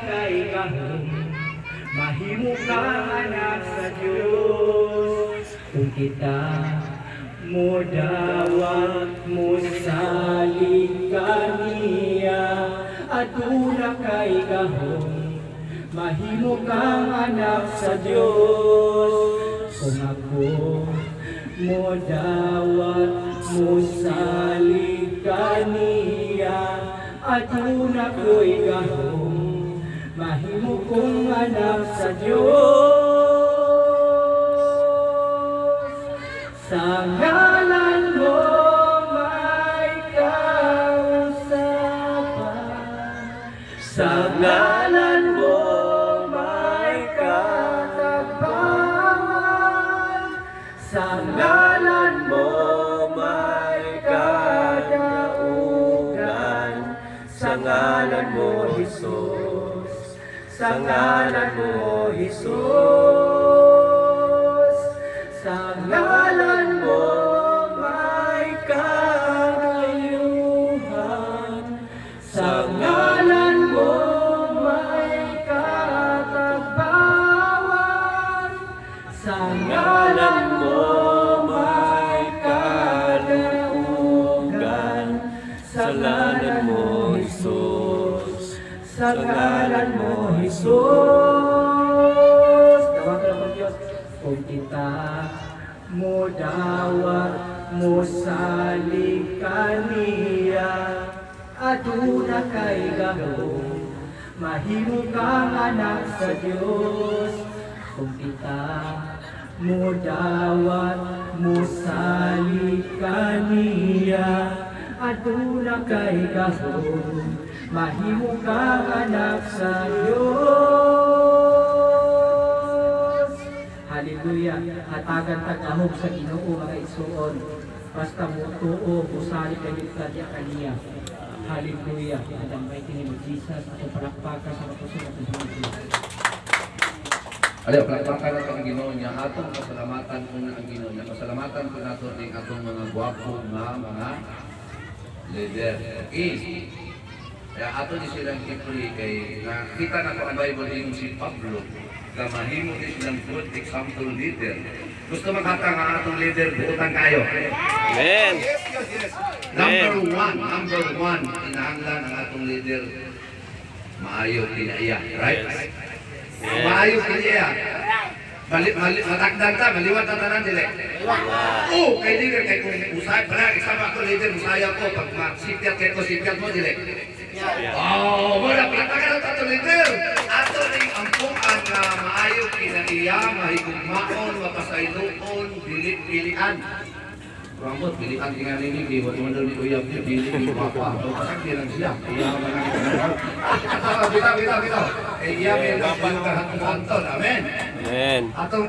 kay kahon, mahimo kang anak sa Dios. Kung kita mo dawat mo salika niya, aduna kay kahon, mahimo kang anak sa Dios. Kung ako mo dawat mo salika niya, aduna ko'y kahon, mahimo kong anak sa Diyos. Sa ngalan mo may kausapan, sa ngalan mo may katapangan, sa ngalan mo may kadaugan, sa ngalan mo Jesus, sa ngalan mo Jesus, sa ngalan mo may kagayuhan, sa ngalan mo may katapangan, sa ngalan mo may kadaugan, sa ngalan mo Jesus, sa ngalan mo Jesus. Dawagan mo Diyos, kung kita mo dawat mo salika niya, aduna kay gahom, mahimo kang anak sa Diyos. Kung kita mo dawat mo salika niya, aduna kay gahom, mahimo kang anak sa Diyos. Hallelujah. Hatagan tag-ahog sa Ginoo mga isuon. Basta mo tuo, busali kayo kadya kaniya. Hallelujah. In the mighty name of Jesus, ako palakpakan sa kapuso ng Pilipinas. Aliyo, palakpakan natin ang Ginoo niya. Atong pasalamatan po na ang Ginoo niya. Pasalamatan po natin ng atong mga gwapo na mga leader. Okay. Kaya ato di silang ipuli kay nakita na ko ang Bible yung si Pablo na mahimo di silang good example leader. Gusto maghatang ang atong leader, buutan kayo. Amen. Yes. Number one, kinahanglan ang atong leader maayo pinaiya, right? Maayo pinaiya. Matakdan ta, maliwat na tanan dili. Oh, kay leader kay kung usay pala isama ko leader usaya ko pag magsipyat kay ko sipyat mo dili. Oh, wala palatakan ang atong leader. Ato ning ampuan nga maayo pinaiya, mahigugmaon, mapasayloon, dili-pilian. Rambut, pilihan tingnan ini, di buat teman ni uyap dia pilih di apa? Pasang dia lang siya. Iya mana kita. Iya, biar dapat kehantuan. Amin. Amen. Atau